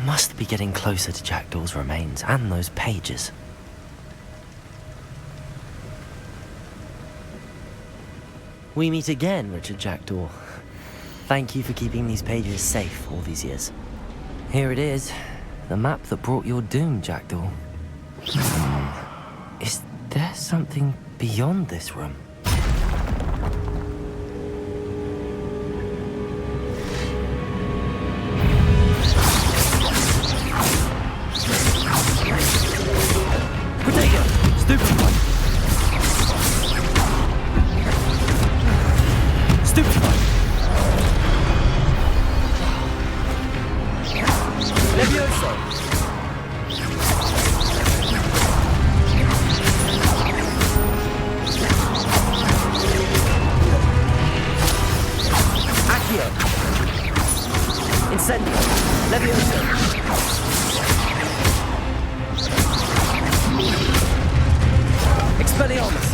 Must be getting closer to Jackdaw's remains and those pages. We meet again, Richard Jackdaw. Thank you for keeping these pages safe all these years. Here it is, the map that brought your doom, Jackdaw. Is there something beyond this room? Potato! Stupid one! Stupid one! Levioso! Accio! Incendio! Levioso! Expelliarmus!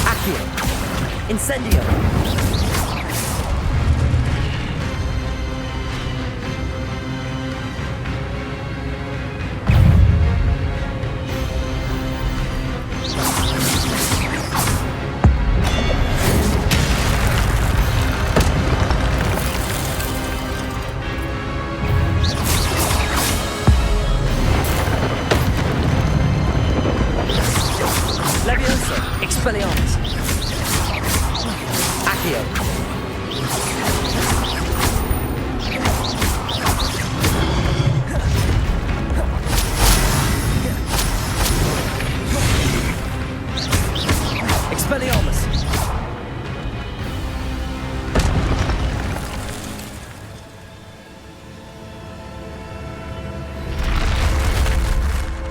Accio! Incendio! Levioso! Expelliarmus! Accio! Expelliarmus!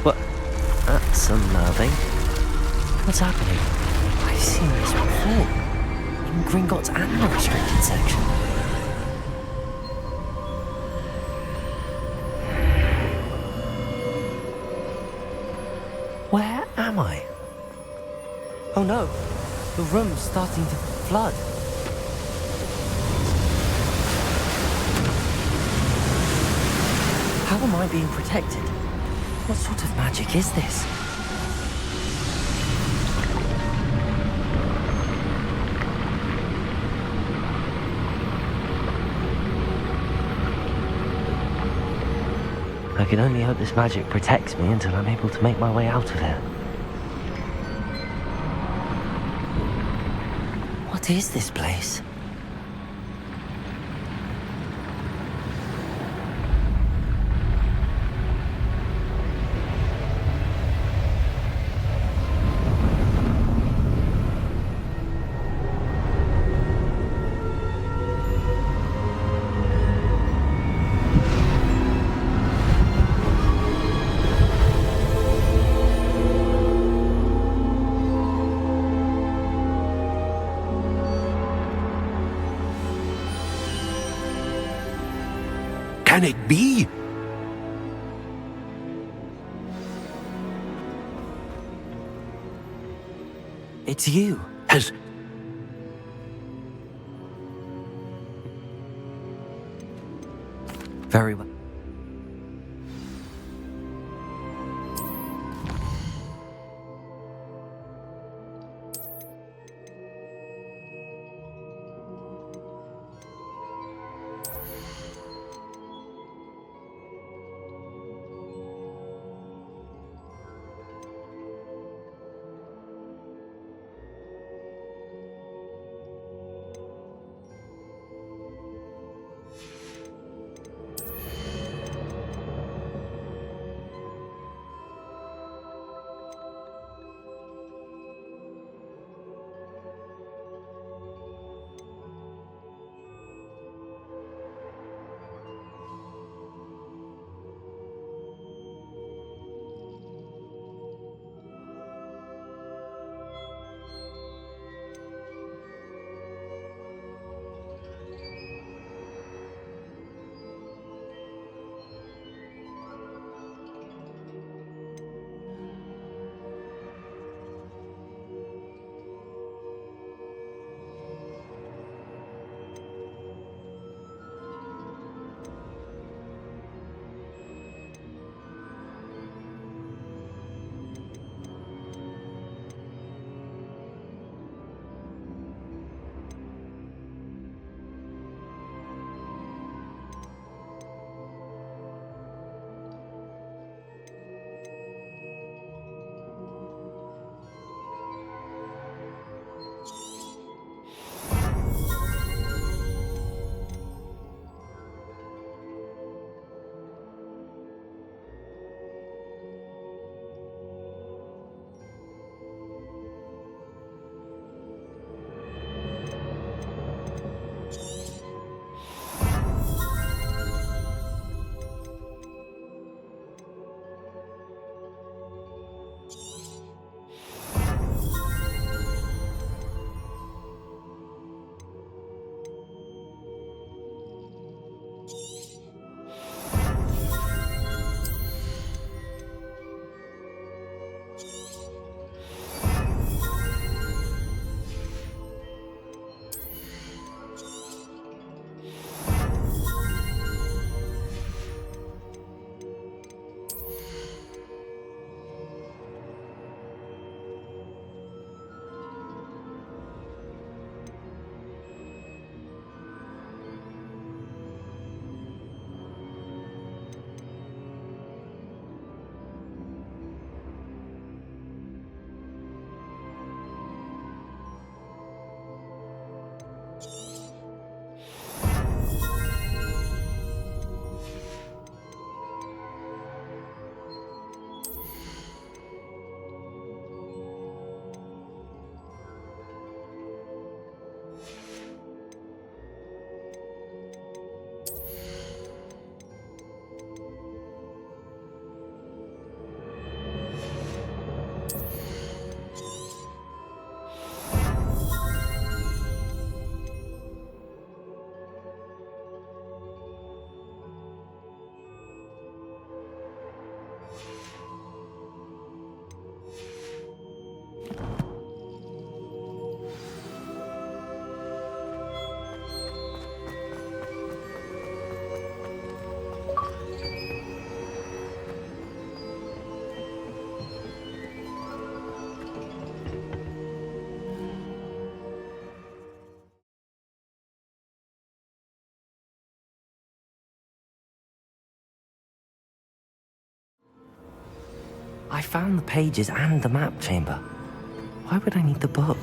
What? That's unnerving. What's happening? I've seen this before. In Gringotts and the restricted section. Where am I? Oh no, the room's starting to flood. How am I being protected? What sort of magic is this? I can only hope this magic protects me until I'm able to make my way out of here. What is this place? Can it be? It's you. Has... Very well. I found the pages and the map chamber. Why would I need the book?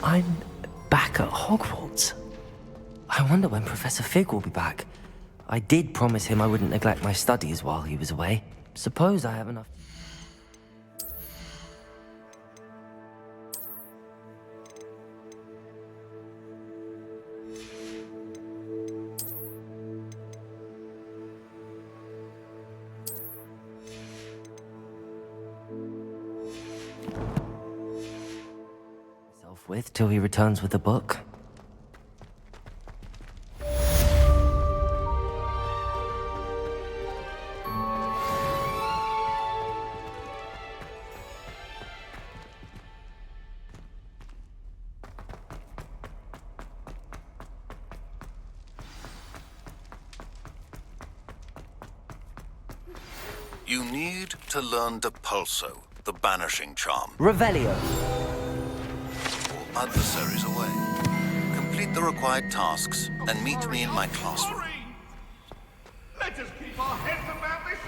I'm back at Hogwarts. I wonder when Professor Fig will be back. I did promise him I wouldn't neglect my studies while he was away. Suppose I have enough... with till he returns with the book. You need to learn Depulso, the banishing charm. Revelio. Adversaries away. Complete the required tasks and meet me in my classroom. Let us keep our heads about this.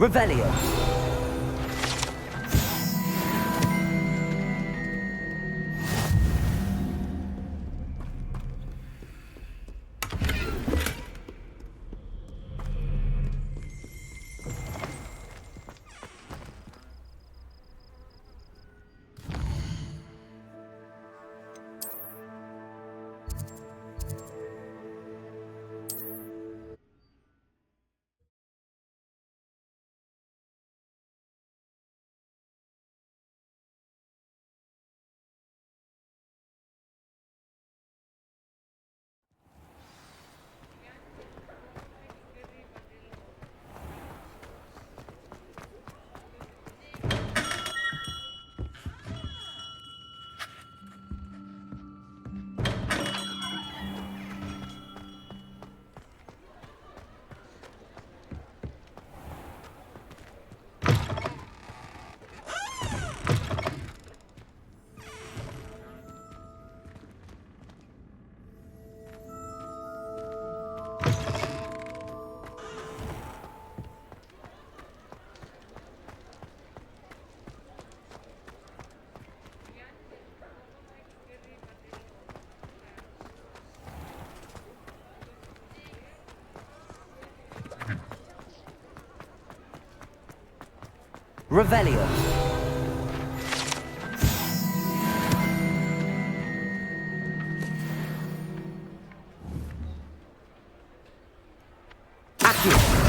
Revelio. Revelio. Accio.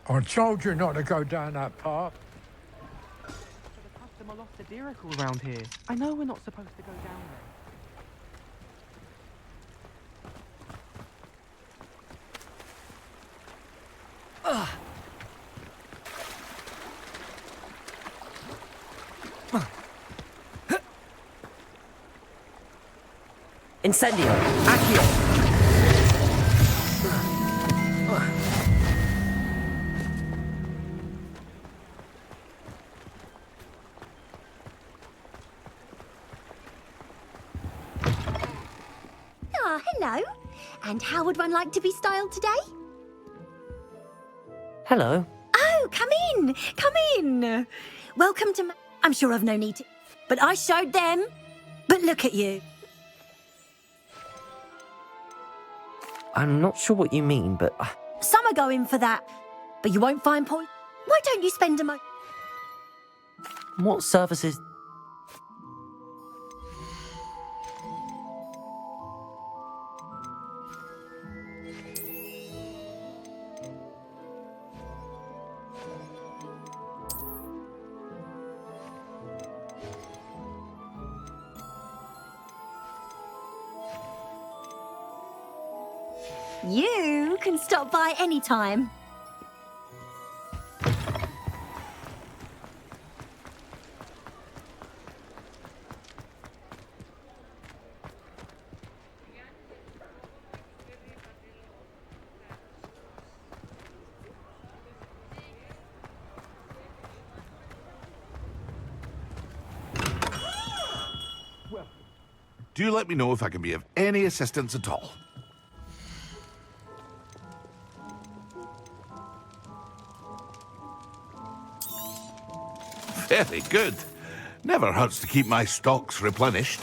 I told you not to go down that path. Should have passed them a lost Adirical around here. I know we're not supposed to go down there. Incendio. Accio. Ah, hello. And how would one like to be styled today? Hello. Oh, come in. Come in. Welcome to I'm sure I've no need to... But I showed them. But look at you. I'm not sure what you mean, but... Some are going for that. But you won't find point. Why don't you spend a mo... What services... You can stop by any time. Do let me know if I can be of any assistance at all. Very good. Never hurts to keep my stocks replenished.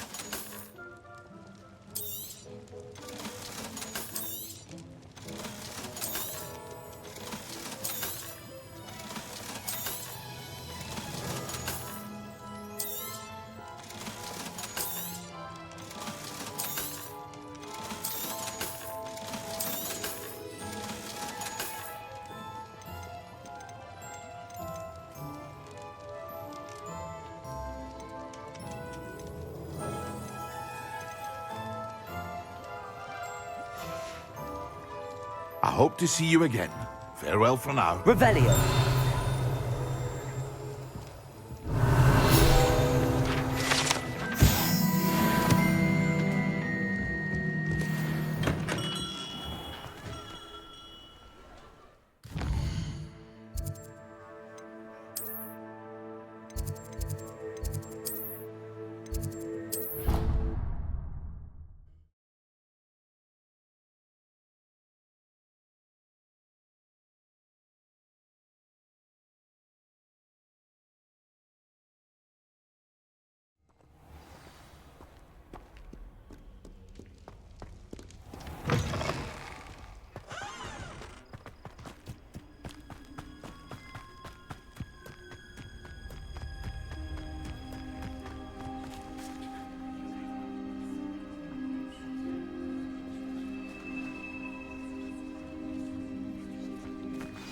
hope to see you again. Farewell for now. Revelio.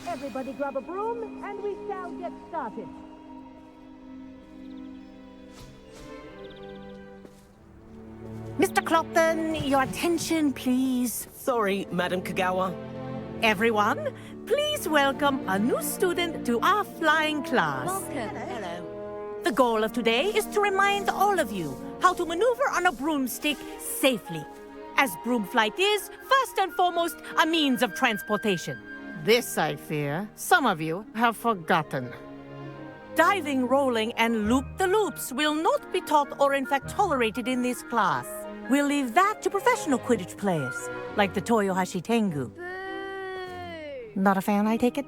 Everybody grab a broom, and we shall get started. Mr. Clopton, your attention, please. Sorry, Madam Kagawa. Everyone, please welcome a new student to our flying class. Hello. The goal of today is to remind all of you how to maneuver on a broomstick safely, as broom flight is, first and foremost, a means of transportation. This, I fear, some of you have forgotten. Diving, rolling, and loop-the-loops will not be taught or in fact tolerated in this class. We'll leave that to professional Quidditch players, like the Toyohashi Tengu. Not a fan, I take it?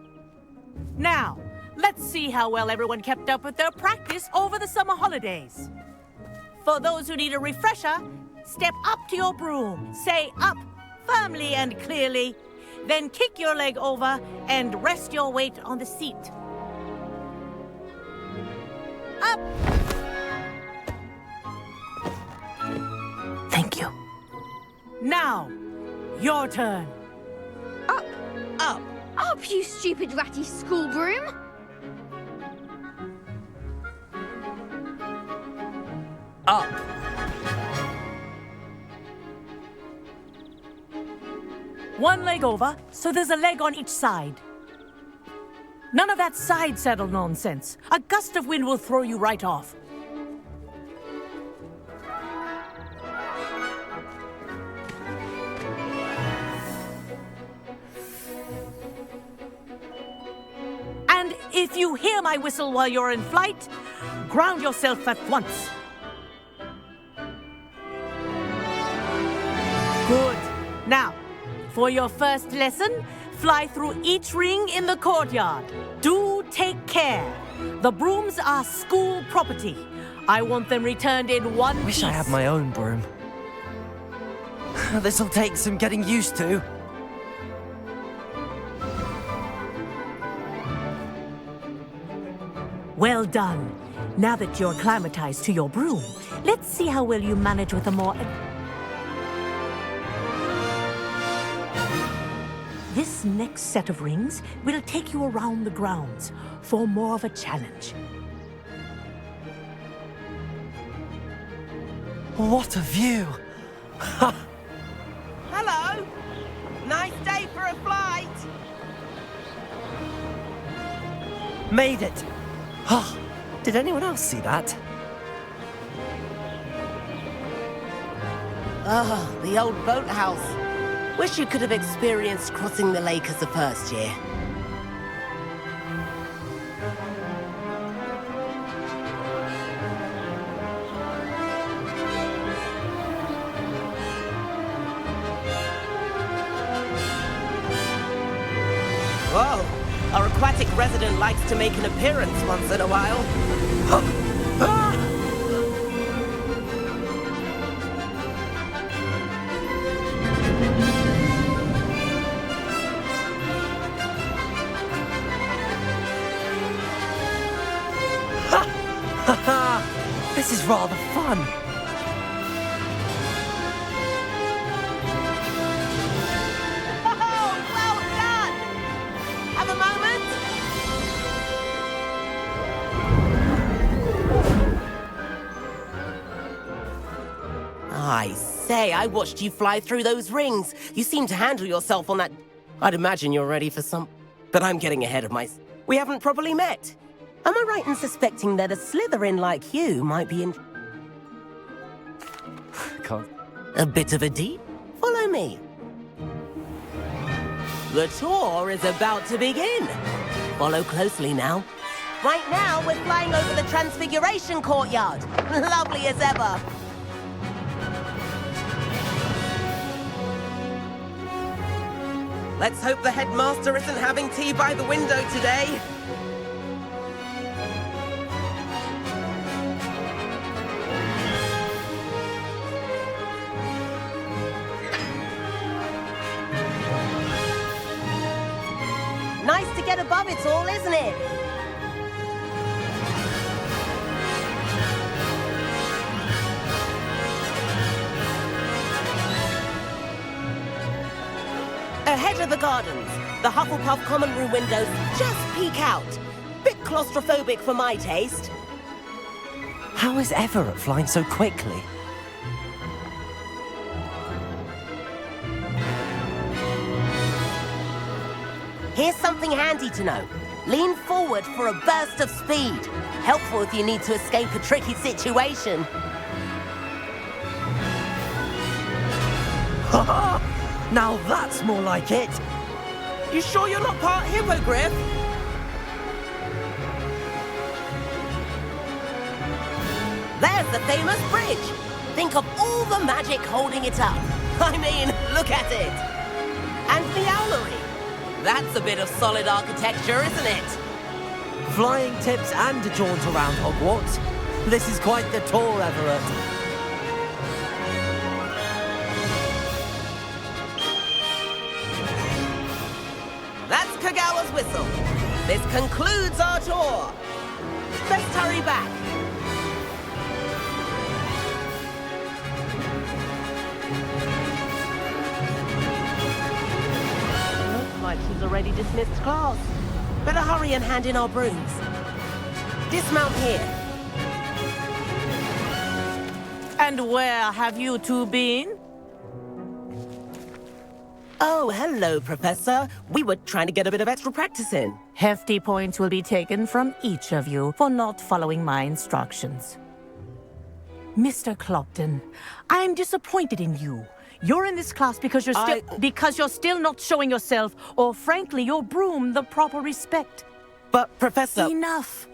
Now, let's see how well everyone kept up with their practice over the summer holidays. For those who need a refresher, step up to your broom, say up firmly and clearly, then kick your leg over and rest your weight on the seat. Up! Thank you. Now, your turn. Up! Up! Up, you stupid ratty school broom! Up. One leg over, so there's a leg on each side. None of that side saddle nonsense. A gust of wind will throw you right off. And if you hear my whistle while you're in flight, ground yourself at once. Good. Now, for your first lesson, fly through each ring in the courtyard. Do take care. The brooms are school property. I want them returned in one piece. Wish I had my own broom. This'll take some getting used to. Well done. Now that you're acclimatized to your broom, let's see how well you manage with a more... This next set of rings will take you around the grounds for more of a challenge. What a view! Hello! Nice day for a flight! Made it! Oh, did anyone else see that? Ah, the old boathouse. Wish you could have experienced crossing the lake as a first year. Whoa! Our aquatic resident likes to make an appearance once in a while. This is rather fun. Oh, well done! Have a moment? I say, I watched you fly through those rings. You seem to handle yourself on that I'd imagine you're ready for some... But I'm getting ahead of my... We haven't properly met. Am I right in suspecting that a Slytherin like you might be in... Can't. A bit of a deep? Follow me. The tour is about to begin. Follow closely now. Right now, we're flying over the Transfiguration Courtyard. Lovely as ever. Let's hope the headmaster isn't having tea by the window today. Nice to get above it all, isn't it? Ahead of the gardens, the Hufflepuff common room windows just peek out. Bit claustrophobic for my taste. How is Everett flying so quickly? Here's something handy to know. Lean forward for a burst of speed. Helpful if you need to escape a tricky situation. Haha! Now that's more like it! You sure you're not part hippogriff? There's the famous bridge. Think of all the magic holding it up. I mean, look at it. And the owlery. That's a bit of solid architecture, isn't it? Flying tips and a jaunt around Hogwarts. This is quite the tour, Everett. That's Kagawa's whistle. This concludes our tour. Let's hurry back. Looks like she's already dismissed class. Better hurry and hand in our brooms. Dismount here. And where have you two been? Oh, hello, Professor. We were trying to get a bit of extra practice in. Hefty points will be taken from each of you for not following my instructions. Mr. Clopton, I'm disappointed in you. You're in this class because you're still not showing yourself, or frankly, your broom the proper respect. But, Professor... Enough.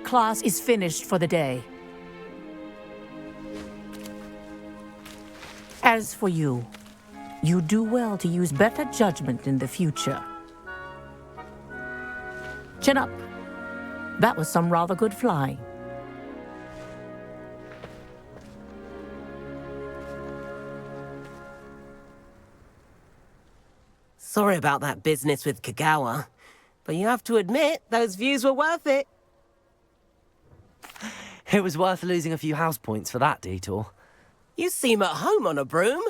Class is finished for the day. As for you, you do well to use better judgment in the future. Chin up. That was some rather good flying. Sorry about that business with Kagawa, but you have to admit, those views were worth it. It was worth losing a few house points for that detour. You seem at home on a broom.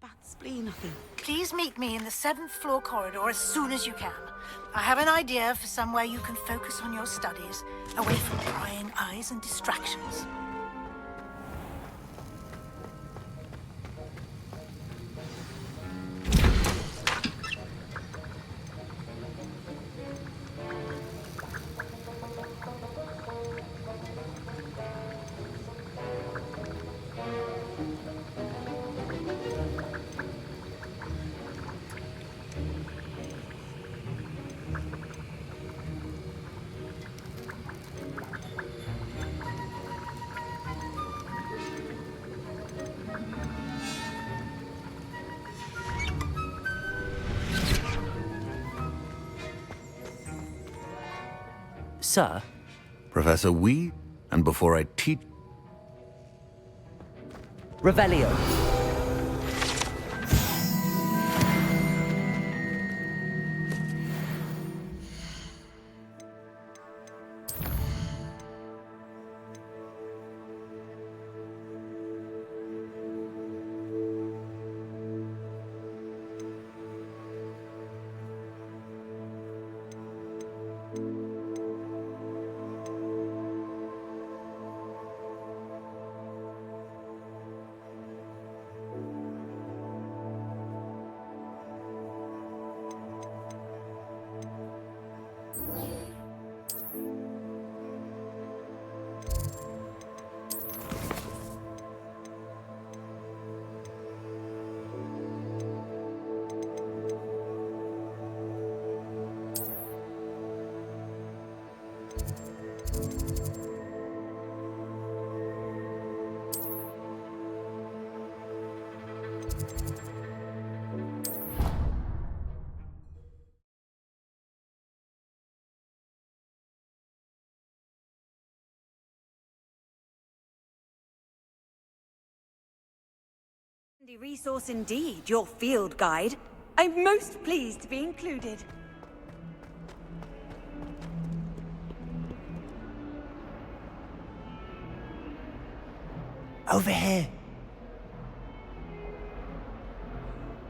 bad spleen, I think. Please meet me in the 7th floor corridor as soon as you can. I have an idea for somewhere you can focus on your studies, away from prying eyes and distractions. Sir? Professor Wee, and before I teach... Revelio. Handy resource indeed, your field guide. I'm most pleased to be included. Over here.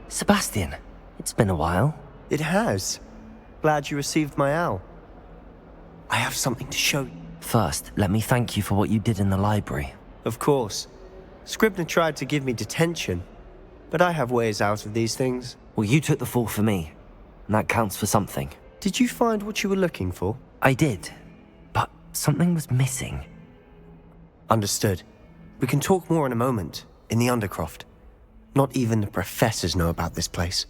Sebastian, it's been a while. It has. Glad you received my owl. I have something to show you. First, let me thank you for what you did in the library. Of course. Scribner tried to give me detention, but I have ways out of these things. Well, you took the fall for me, and that counts for something. Did you find what you were looking for? I did, but something was missing. Understood. We can talk more in a moment, in the Undercroft. Not even the professors know about this place.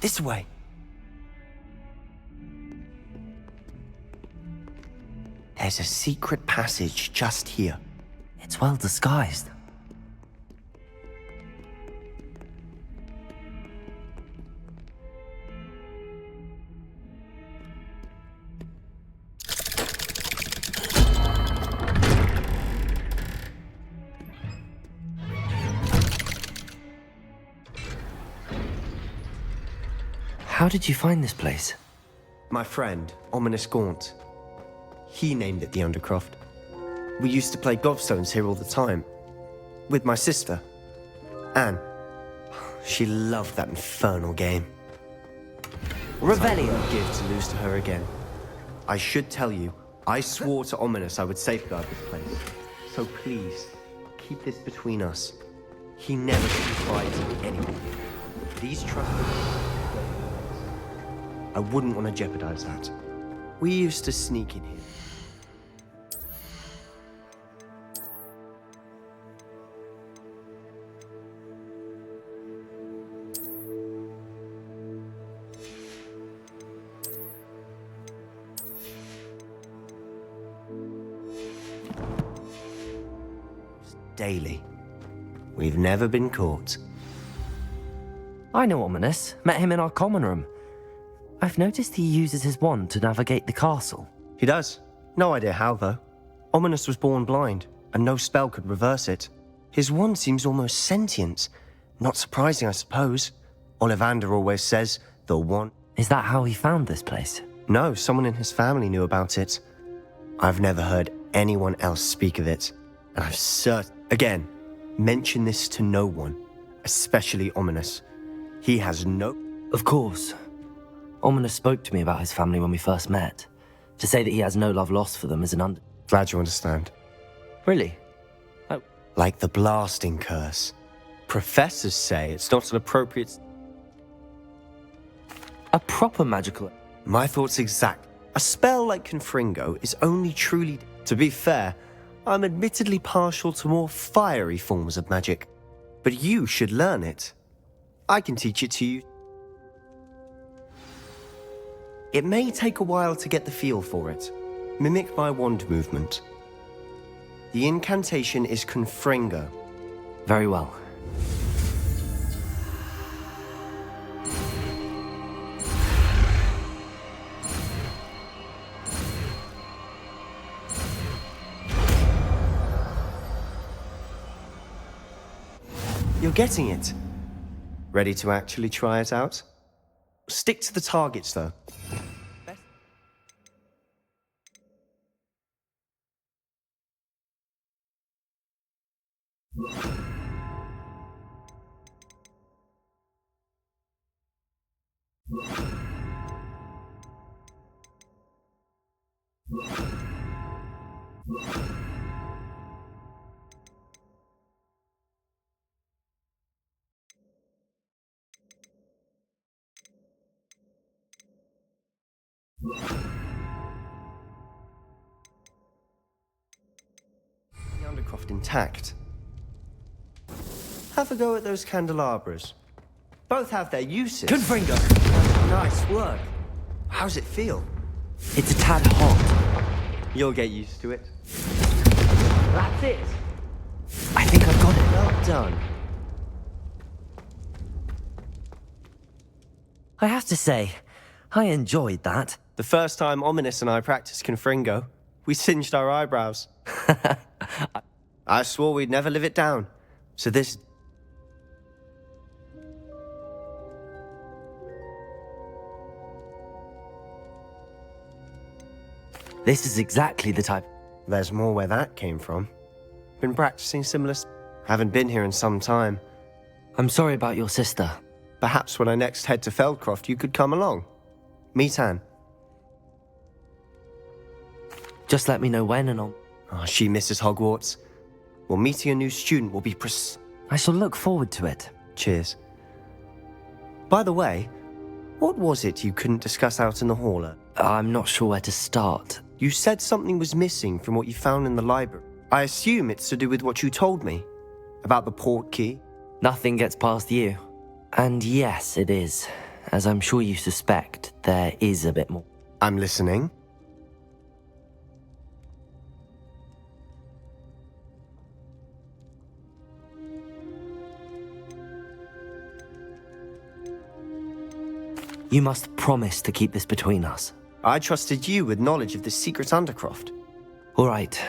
This way. There's a secret passage just here. It's well disguised. How did you find this place? My friend, Ominous Gaunt. He named it the Undercroft. We used to play gobstones here all the time. With my sister, Anne. She loved that infernal game. Revelio. I wouldn't give to lose to her again. I should tell you, I swore to Ominous I would safeguard this place. So please, keep this between us. He never confided in anyone. These trust. I wouldn't want to jeopardize that. We used to sneak in here. Daily. We've never been caught. I know Ominous. Met him in our common room. I've noticed he uses his wand to navigate the castle. He does. No idea how, though. Ominous was born blind, and no spell could reverse it. His wand seems almost sentient. Not surprising, I suppose. Ollivander always says, the wand... Is that how he found this place? No, someone in his family knew about it. I've never heard anyone else speak of it. And I've Again, Mention this to no one, especially Ominous. He has no... Of course. Ominous spoke to me about his family when we first met. To say that he has no love lost for them is an Glad you understand. Really? Like the blasting curse. Professors say it's not an appropriate... A proper magical... My thoughts exact. A spell like Confringo is only truly... To be fair, I'm admittedly partial to more fiery forms of magic. But you should learn it. I can teach it to you. It may take a while to get the feel for it. Mimic my wand movement. The incantation is Confringo. Very well. You're getting it. Ready to actually try it out? Stick to the targets, though. The Undercroft intact. Have a go at those candelabras. Both have their uses. Confringo! Nice work. How's it feel? It's a tad hot. You'll get used to it. That's it. I think I've got it. Well done. I have to say, I enjoyed that. The first time Ominous and I practiced Confringo, we singed our eyebrows. I swore we'd never live it down. So this... This is exactly the type... There's more where that came from. Been practicing similar... Haven't been here in some time. I'm sorry about your sister. Perhaps when I next head to Feldcroft, you could come along. Meet Anne. Just let me know when and I'll... Oh, she misses Hogwarts. Well, meeting a new student will be I shall look forward to it. Cheers. By the way, what was it you couldn't discuss out in the hall? I'm not sure where to start. You said something was missing from what you found in the library. I assume it's to do with what you told me. About the port key? Nothing gets past you. And yes, it is. As I'm sure you suspect, there is a bit more. I'm listening. You must promise to keep this between us. I trusted you with knowledge of the secret Undercroft. All right.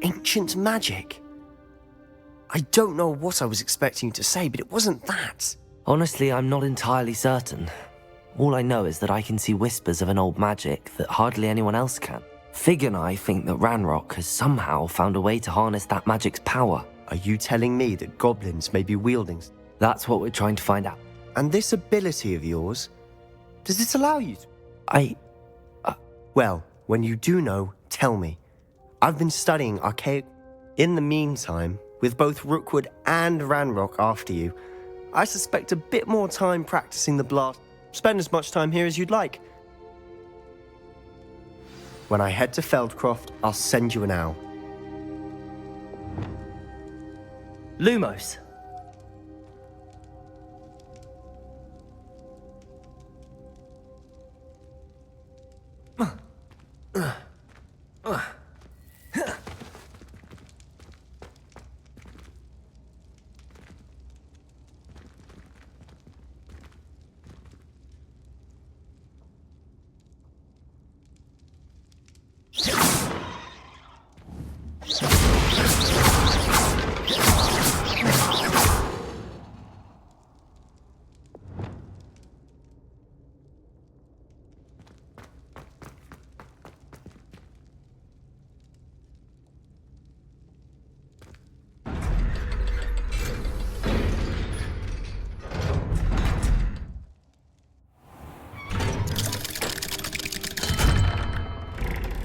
Ancient magic? I don't know what I was expecting you to say, but it wasn't that. Honestly, I'm not entirely certain. All I know is that I can see whispers of an old magic that hardly anyone else can. Fig and I think that Ranrock has somehow found a way to harness that magic's power. Are you telling me that goblins may be wielding... That's what we're trying to find out. And this ability of yours, does it allow you to... Well, when you do know, tell me. I've been studying archaic... In the meantime, with both Rookwood and Ranrock after you, I suspect a bit more time practicing the blast. Spend as much time here as you'd like. When I head to Feldcroft, I'll send you an owl. Lumos.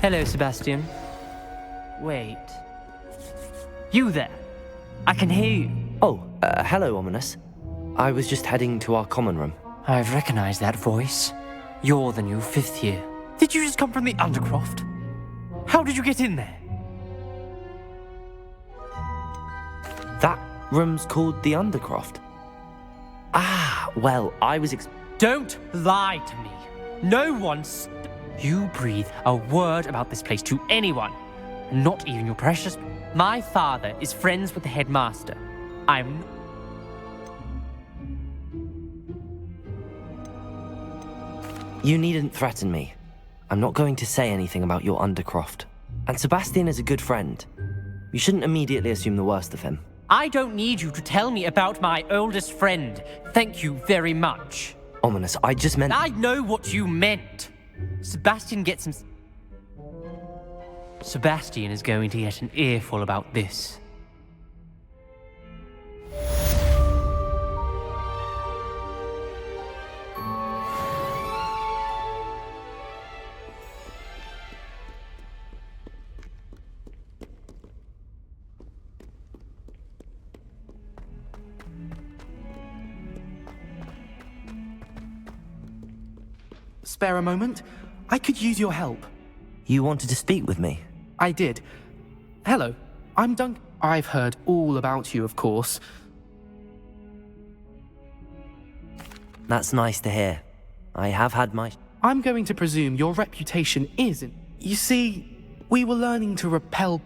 Hello, Sebastian. Wait. You there? I can hear you. Oh, hello, Ominous. I was just heading to our common room. I've recognized that voice. You're the new 5th year. Did you just come from the Undercroft? How did you get in there? That room's called the Undercroft. Ah, well, I was Don't lie to me. No one's... You breathe a word about this place to anyone. Not even your precious... My father is friends with the headmaster. You needn't threaten me. I'm not going to say anything about your Undercroft. And Sebastian is a good friend. You shouldn't immediately assume the worst of him. I don't need you to tell me about my oldest friend. Thank you very much. Ominous, I just meant... I know what you meant. Sebastian is going to get an earful about this. Spare a moment? I could use your help. You wanted to speak with me? I did. Hello, I'm Dunk. I've heard all about you, of course. That's nice to hear. I have had my... I'm going to presume your reputation isn't... You see, we were learning to repel...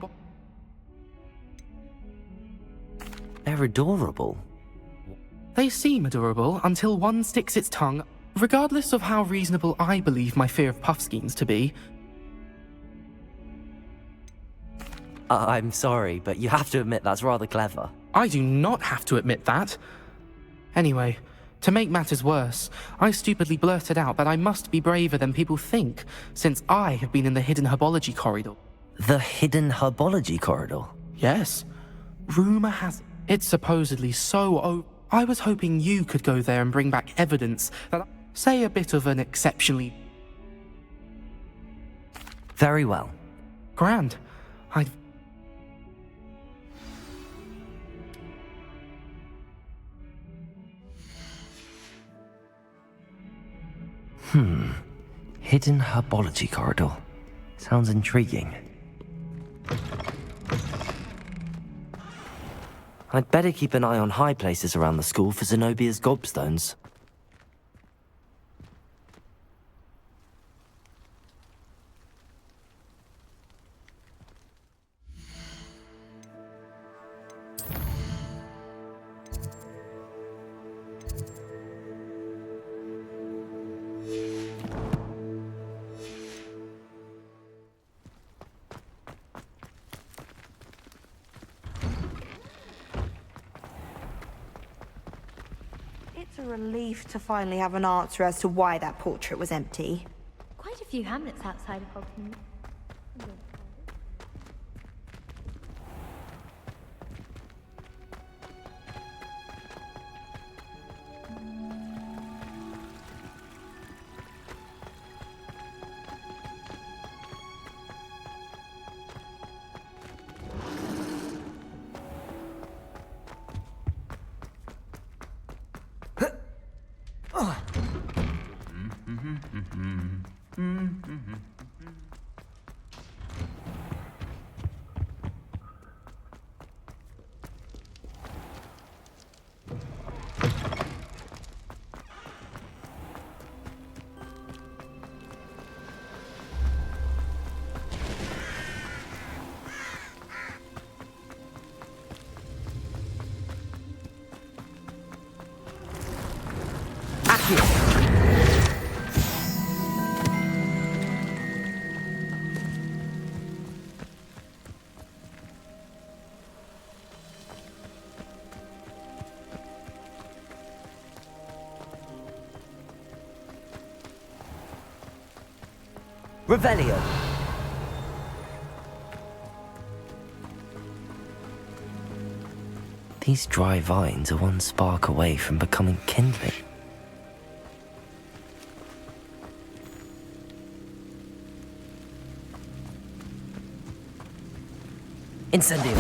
They're adorable. They seem adorable until one sticks its tongue. Regardless of how reasonable I believe my fear of puffskeins to be... I'm sorry, but you have to admit that's rather clever. I do not have to admit that. Anyway, to make matters worse, I stupidly blurted out that I must be braver than people think, since I have been in the hidden herbology corridor. The hidden herbology corridor? Yes. Rumor has... It's supposedly so... I was hoping you could go there and bring back evidence that... Say a bit of an exceptionally... Very well. Grand. Hidden herbology corridor. Sounds intriguing. I'd better keep an eye on high places around the school for Zenobia's gobstones. It's a relief to finally have an answer as to why that portrait was empty. Quite a few hamlets outside of Hogwarts. Revelio. These dry vines are one spark away from becoming kindling. Incendio.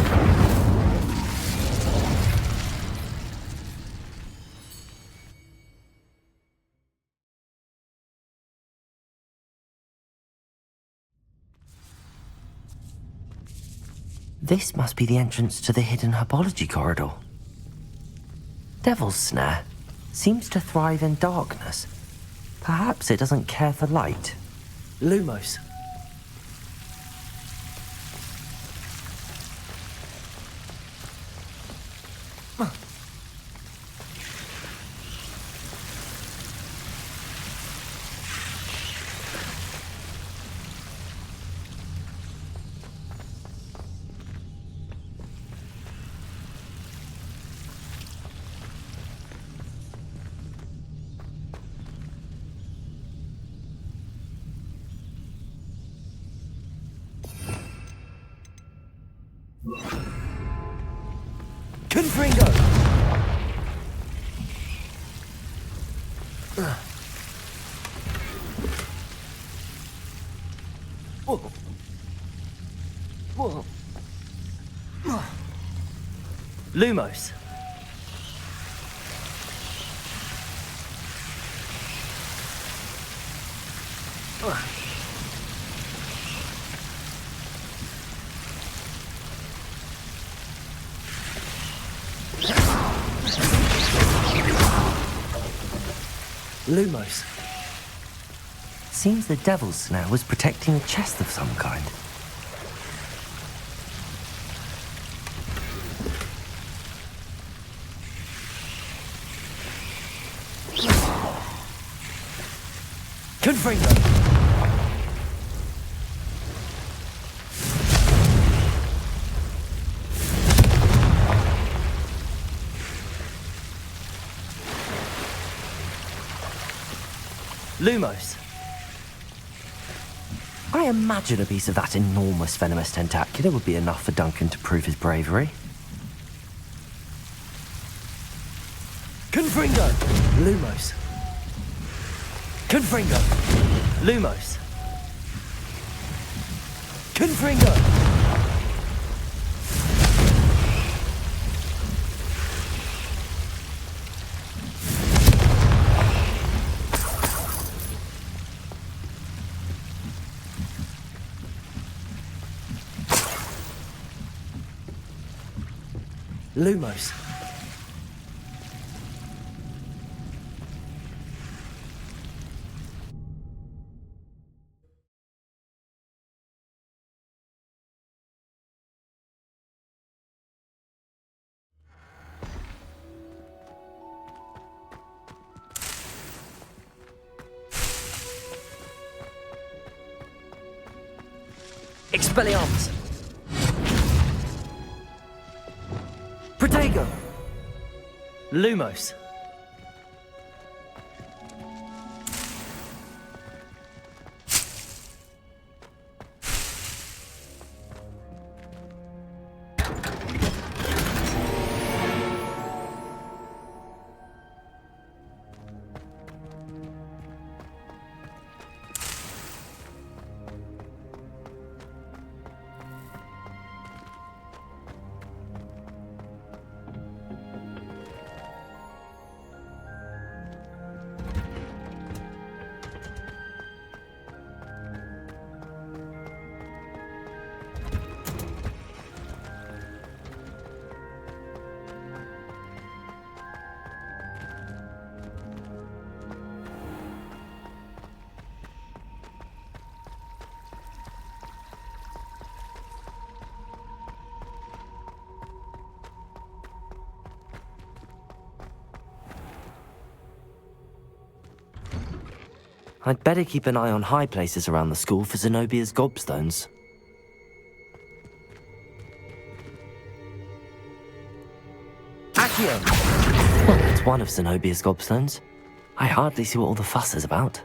This must be the entrance to the hidden herbology corridor. Devil's Snare seems to thrive in darkness. Perhaps it doesn't care for light. Lumos. Confringo! Whoa. Whoa. Lumos. Lumos. Seems the Devil's Snare was protecting a chest of some kind. Confringo! Lumos. I imagine a piece of that enormous venomous tentacular would be enough for Duncan to prove his bravery. Confringo! Lumos. Confringo! Lumos. Confringo! Lumos. Expelliarmus. Protego! Lumos. I'd better keep an eye on high places around the school for Zenobia's gobstones. Accio! Well, that's one of Zenobia's gobstones. I hardly see what all the fuss is about.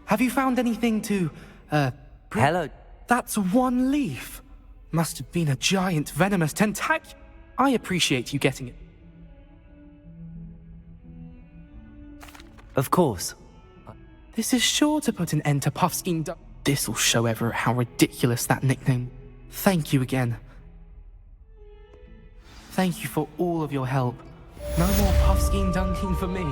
Have you found anything to, Hello? That's one leaf. Must have been a giant venomous tentacular. I appreciate you getting it. Of course. This is sure to put an end to Puffskein Dunk. This'll show Everett how ridiculous that nickname. Thank you again. Thank you for all of your help. No more Puffskein dunking for me.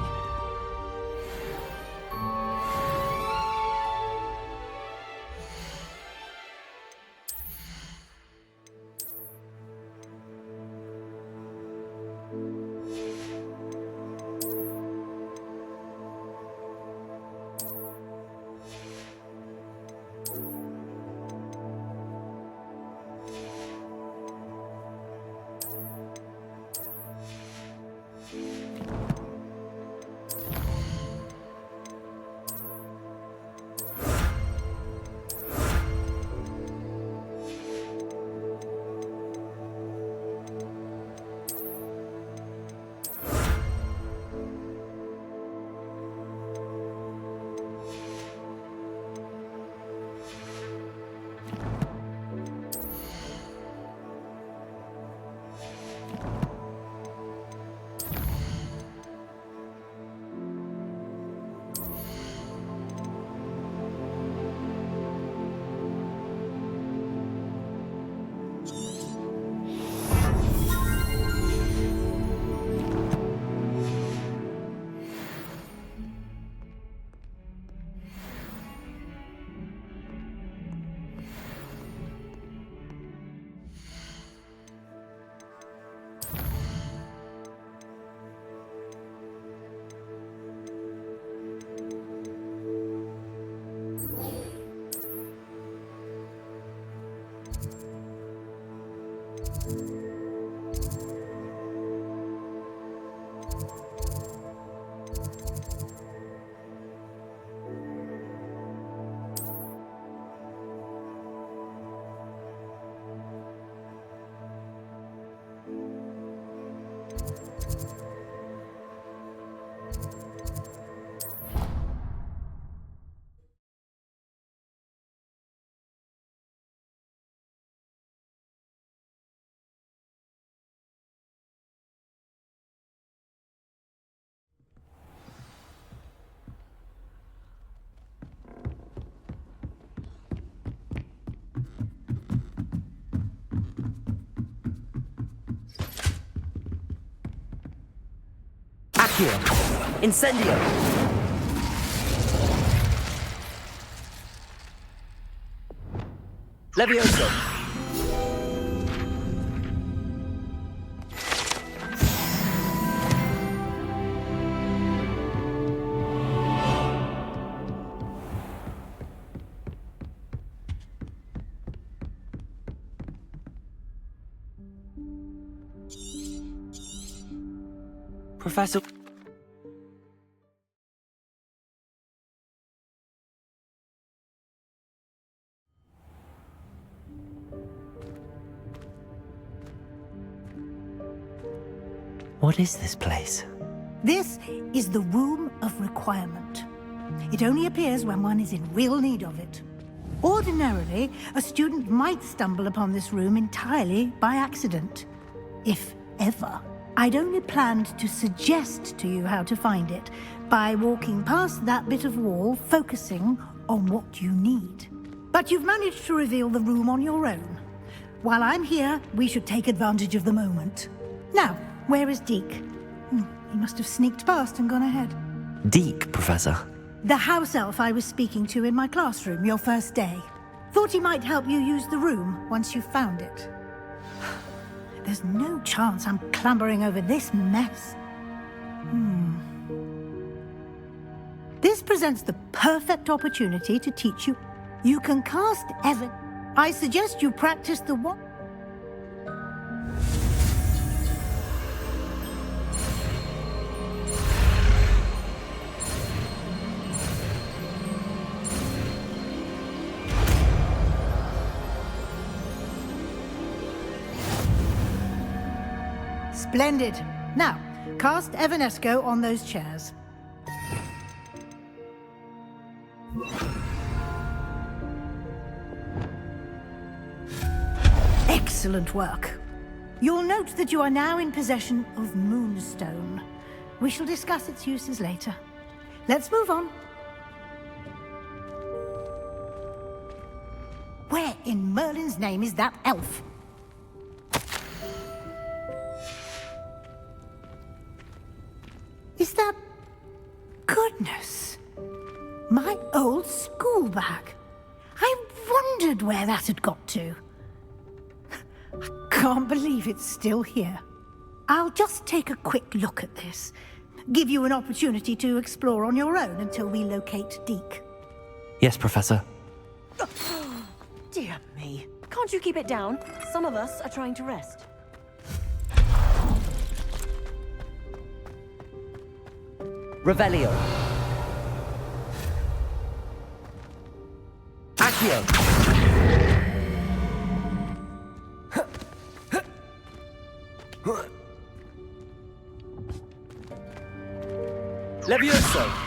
Accio! Incendio! Levioso! Professor... What is this place? This is the Room of Requirement. It only appears when one is in real need of it. Ordinarily, a student might stumble upon this room entirely by accident. If ever. I'd only planned to suggest to you how to find it by walking past that bit of wall, focusing on what you need. But you've managed to reveal the room on your own. While I'm here, we should take advantage of the moment. Now, where is Deke? He must have sneaked past and gone ahead. Deke, Professor. The house elf I was speaking to in my classroom your first day. Thought he might help you use the room once you found it. There's no chance I'm clambering over this mess. This presents the perfect opportunity to teach you. You can cast I suggest you practice the what? Splendid. Now, cast Evanesco on those chairs. Excellent work. You'll note that you are now in possession of Moonstone. We shall discuss its uses later. Let's move on. Where in Merlin's name is that elf? Is that... Goodness. My old school bag. I wondered where that had got to. I can't believe it's still here. I'll just take a quick look at this. Give you an opportunity to explore on your own until we locate Deke. Yes, Professor. Dear me. Can't you keep it down? Some of us are trying to rest. Revelio. Accio. Levioso.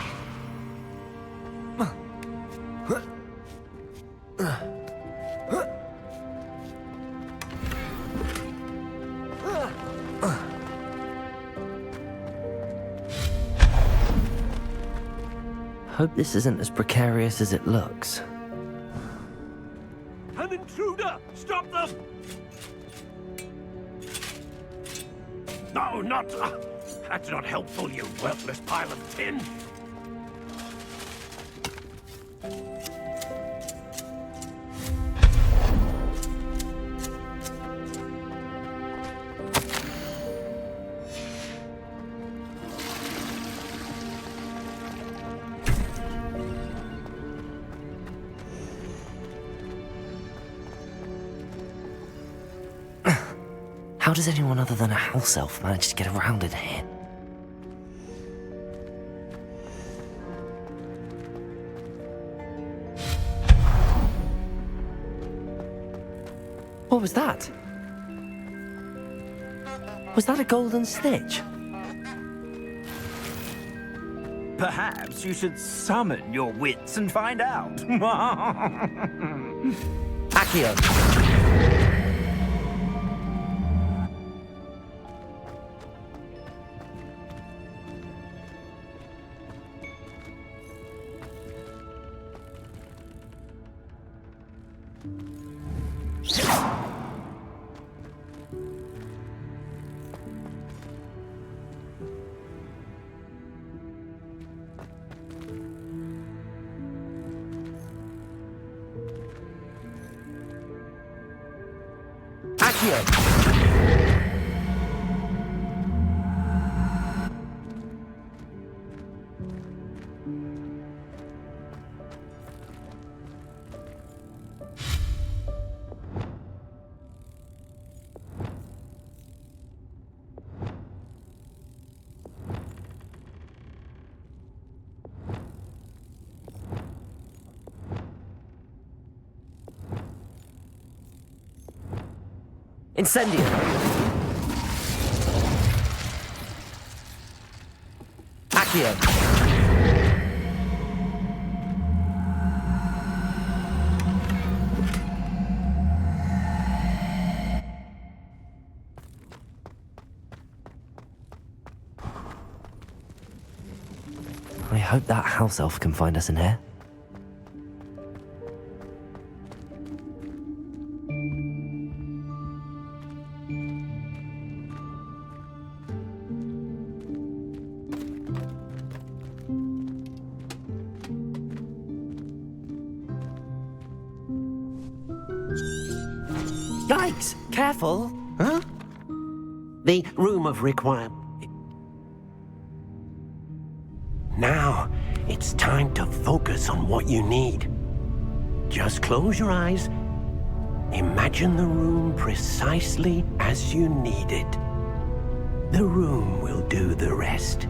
Hope this isn't as precarious as it looks. An intruder! Stop them! No, not... that's not helpful, you worthless pile of tin! How does anyone other than a house elf manage to get around in here? What was that? Was that a golden snitch? Perhaps you should summon your wits and find out. Accio. Incendio. Accio. I hope that house elf can find us in here. Yikes! Careful! Huh? The room of requirement. Now, it's time to focus on what you need. Just close your eyes. Imagine the room precisely as you need it. The room will do the rest.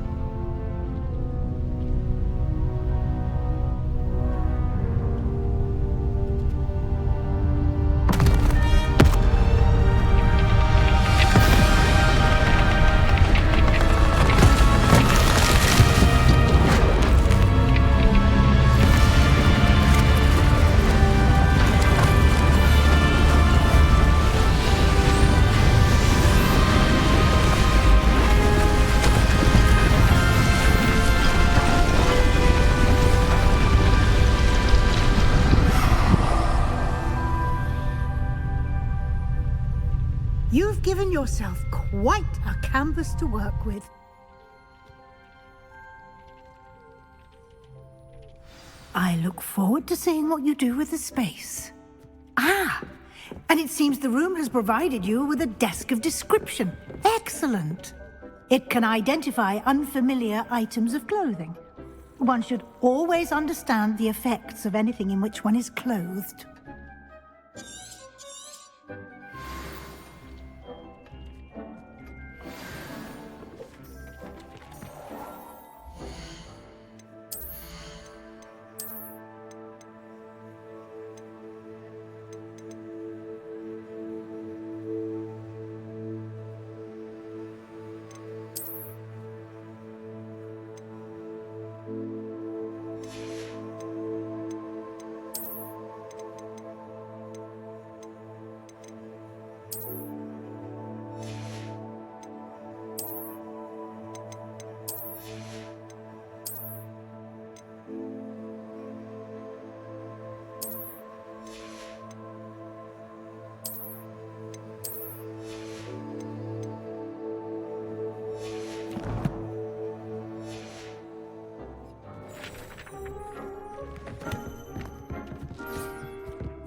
given yourself quite a canvas to work with. I look forward to seeing what you do with the space. Ah, and it seems the room has provided you with a desk of description. Excellent. It can identify unfamiliar items of clothing. One should always understand the effects of anything in which one is clothed.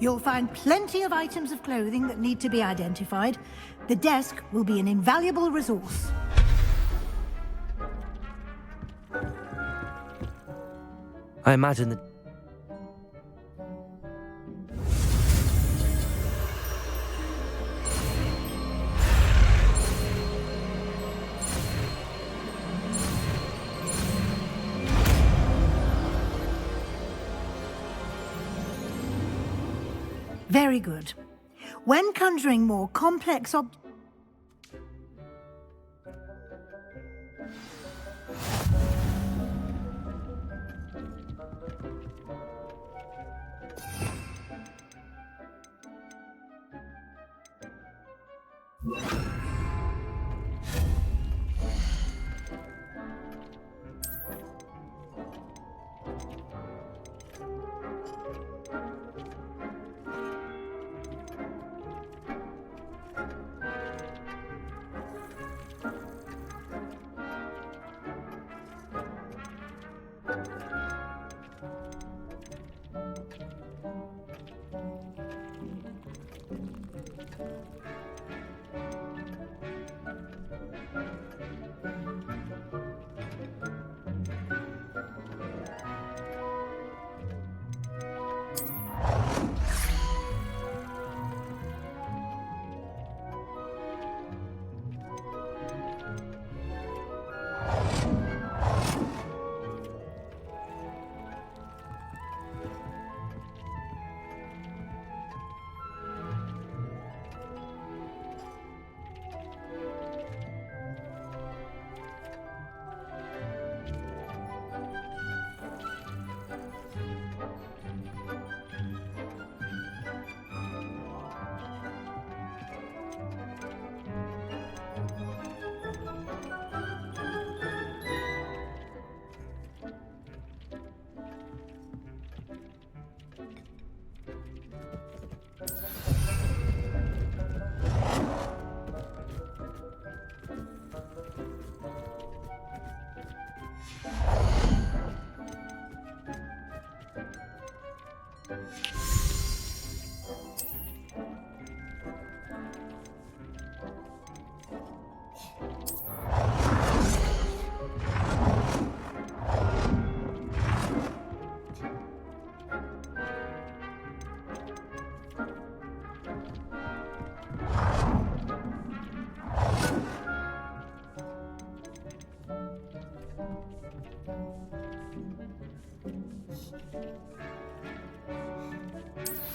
You'll find plenty of items of clothing that need to be identified. The desk will be an invaluable resource. I imagine that... Very good. When conjuring more complex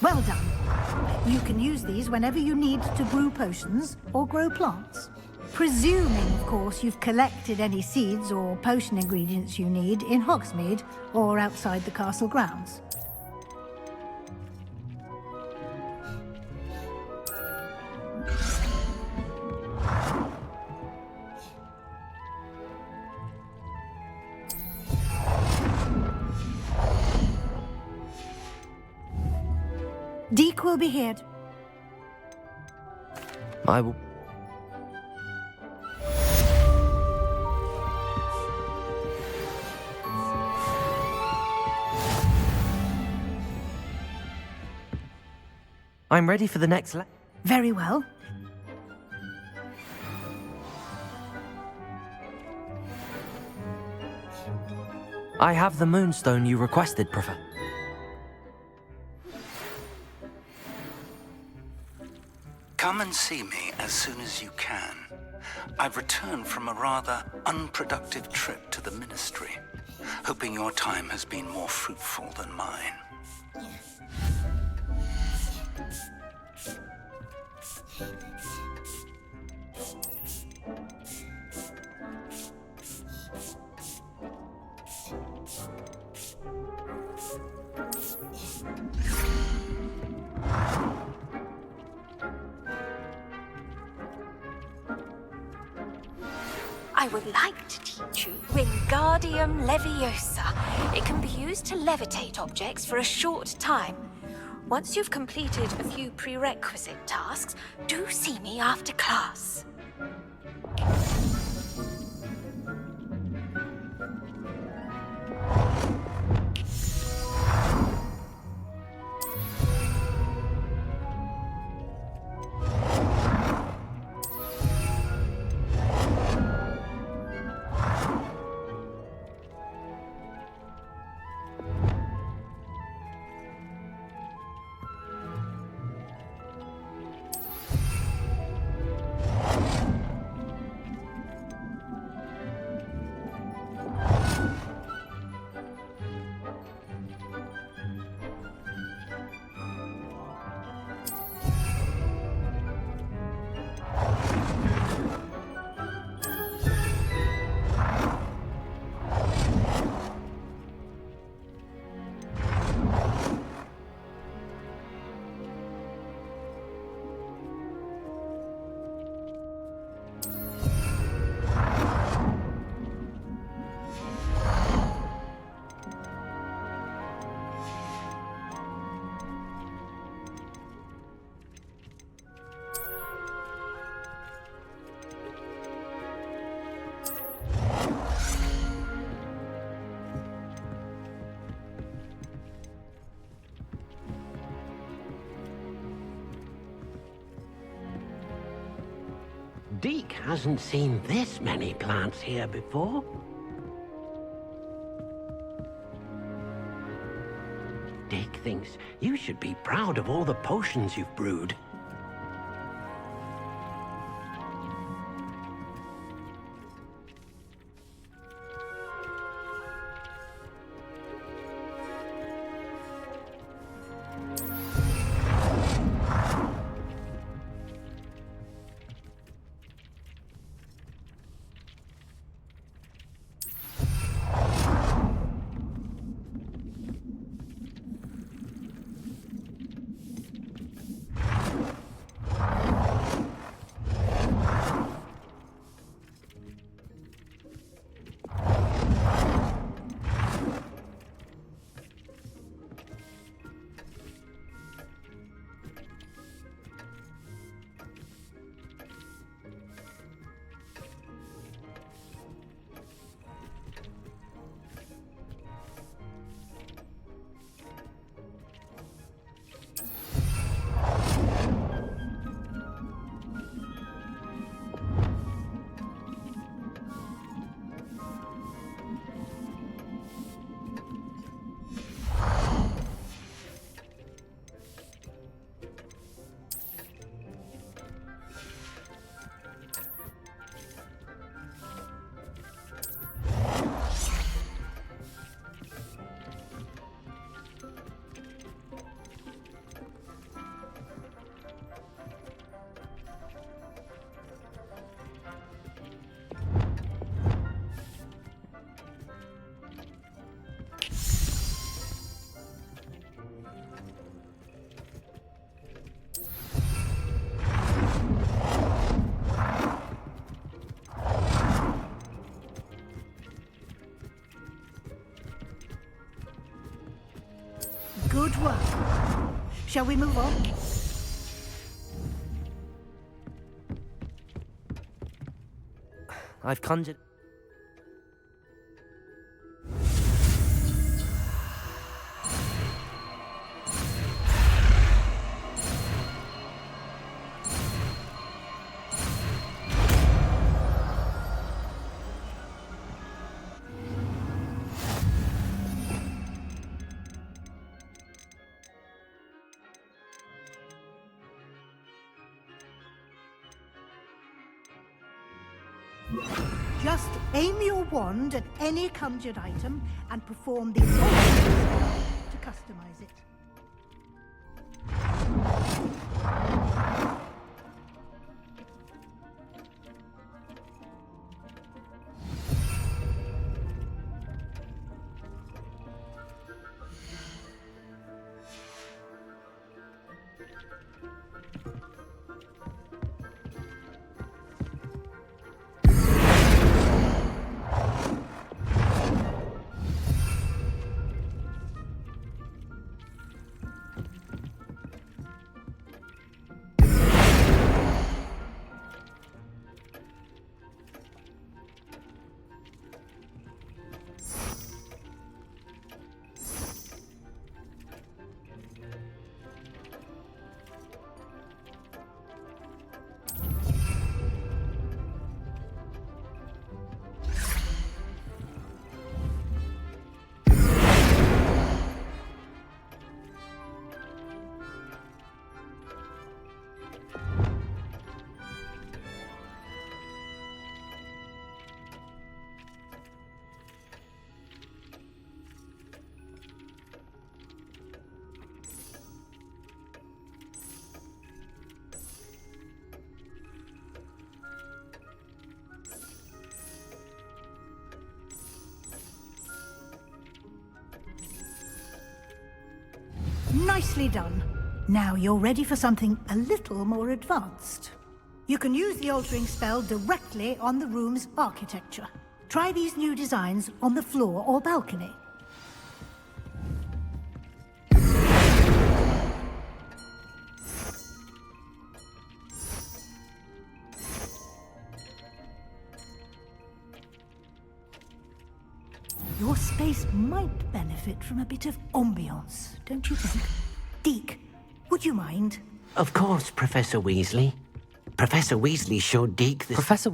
Well done. You can use these whenever you need to brew potions or grow plants. Presuming, of course, you've collected any seeds or potion ingredients you need in Hogsmeade or outside the castle grounds. Deke will be here. I will... I'm ready for the next Very well. I have the moonstone you requested, Professor. Come and see me as soon as you can. I've returned from a rather unproductive trip to the Ministry, hoping your time has been more fruitful than mine. I would like to teach you Wingardium Leviosa. It can be used to levitate objects for a short time. Once you've completed a few prerequisite tasks, do see me after class. Deke hasn't seen this many plants here before. Deke thinks you should be proud of all the potions you've brewed. Good work. Shall we move on? I've conjured... Just aim your wand at any conjured item and perform the to customize it. Nicely done. Now you're ready for something a little more advanced. You can use the altering spell directly on the room's architecture. Try these new designs on the floor or balcony. Your space might benefit from a bit of ambiance, don't you think? Deke, would you mind? Of course, Professor Weasley. Professor Weasley showed Deke this...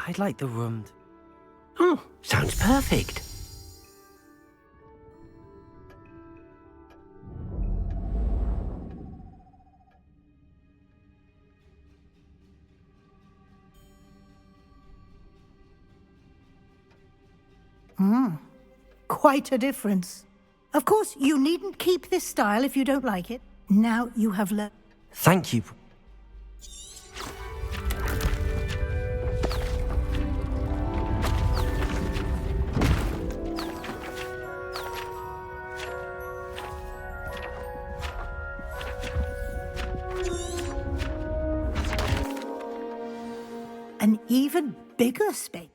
I'd like the room. Oh, sounds perfect. Quite a difference. Of course, you needn't keep this style if you don't like it. Now you have learned. Thank you. An even bigger space.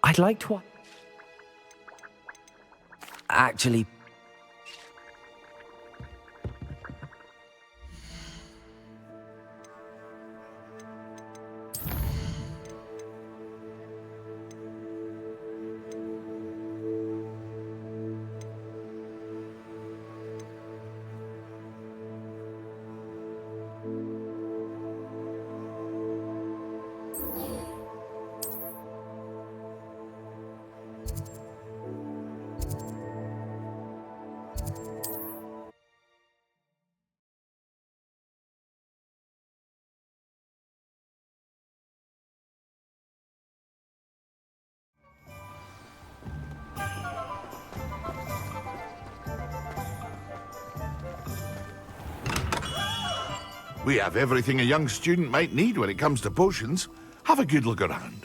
I'd like to... Actually... We have everything a young student might need when it comes to potions. Have a good look around.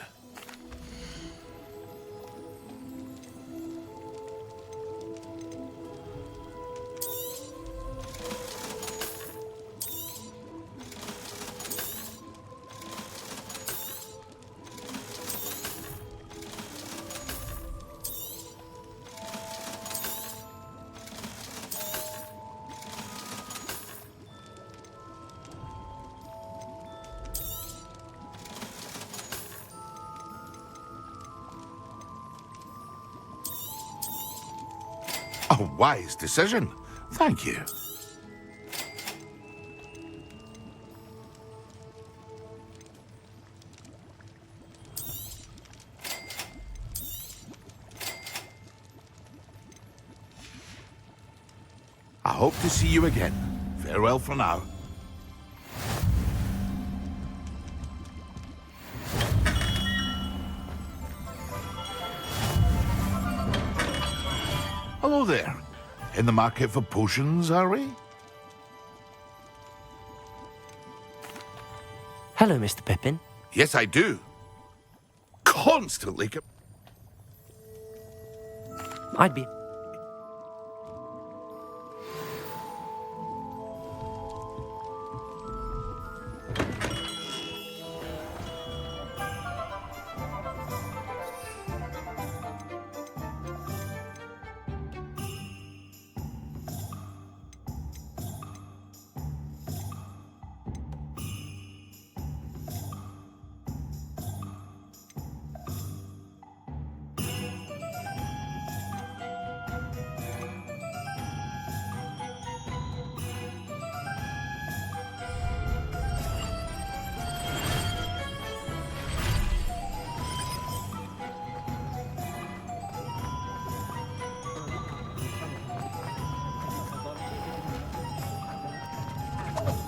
A wise decision. Thank you. I hope to see you again. Farewell for now. Hello there. In the market for potions, are we? Hello, Mr. Pippin. Yes, I do. Constantly. I'd be...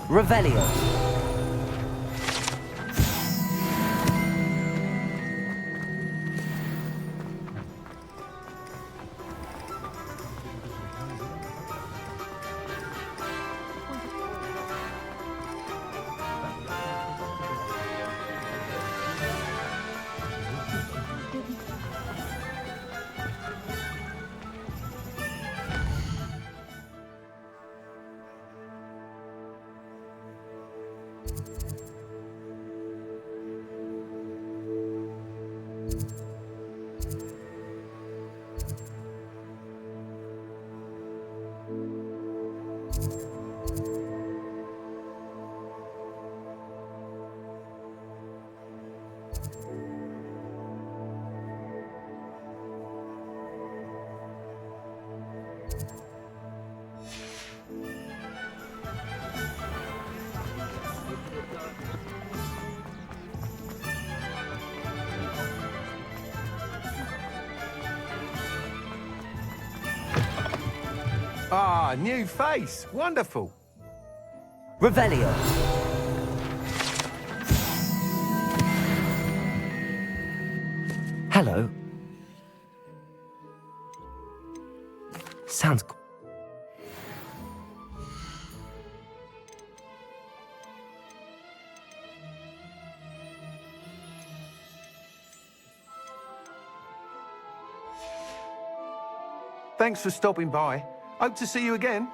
Revelio. Ah, new face. Wonderful. Revelio. Hello. Sounds cool. Thanks for stopping by. Hope to see you again.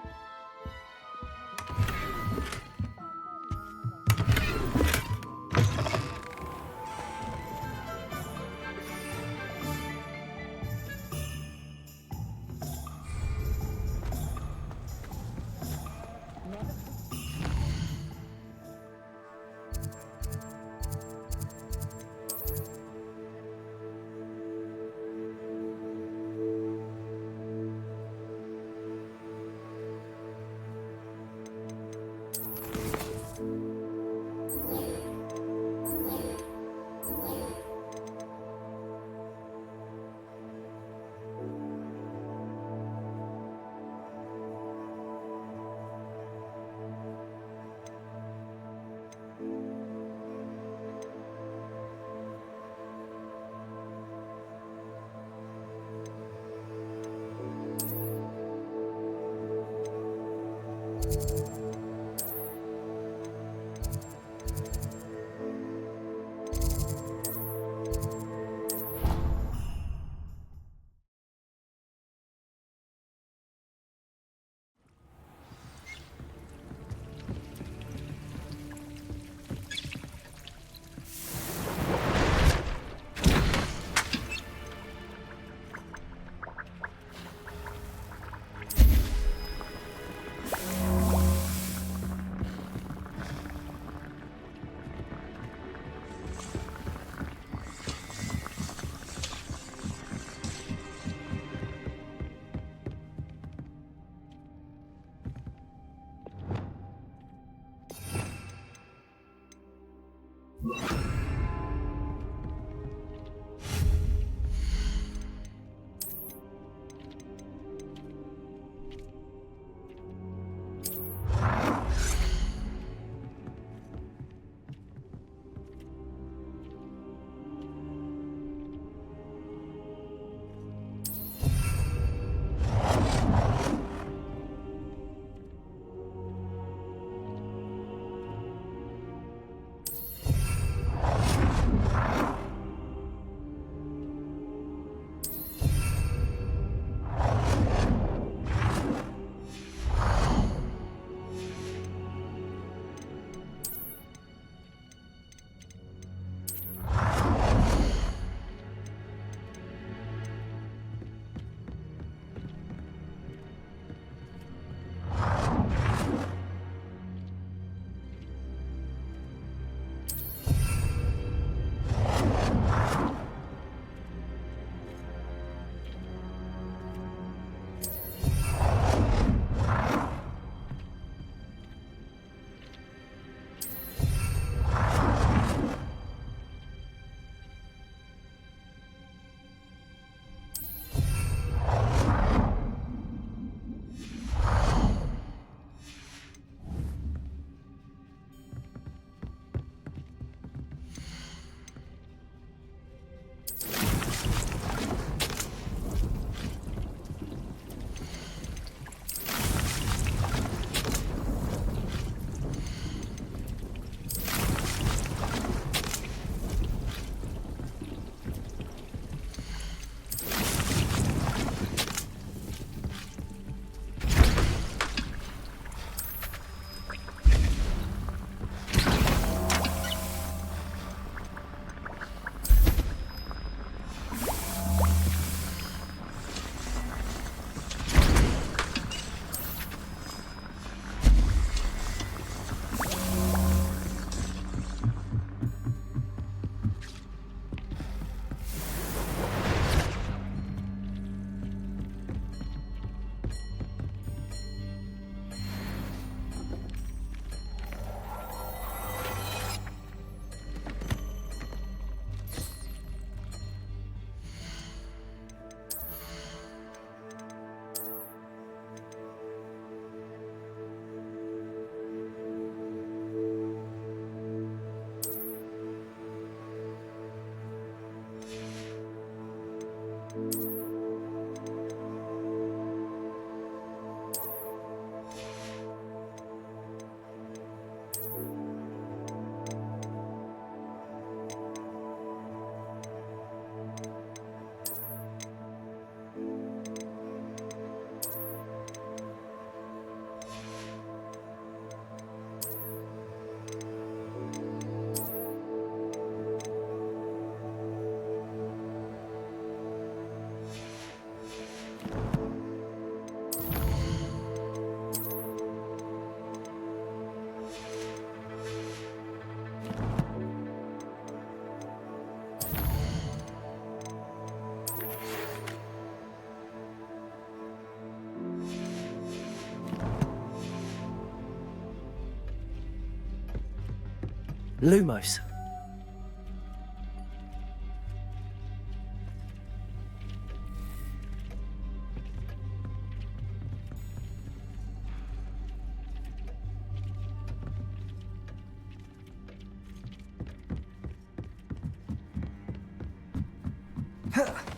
Lumos. Huh.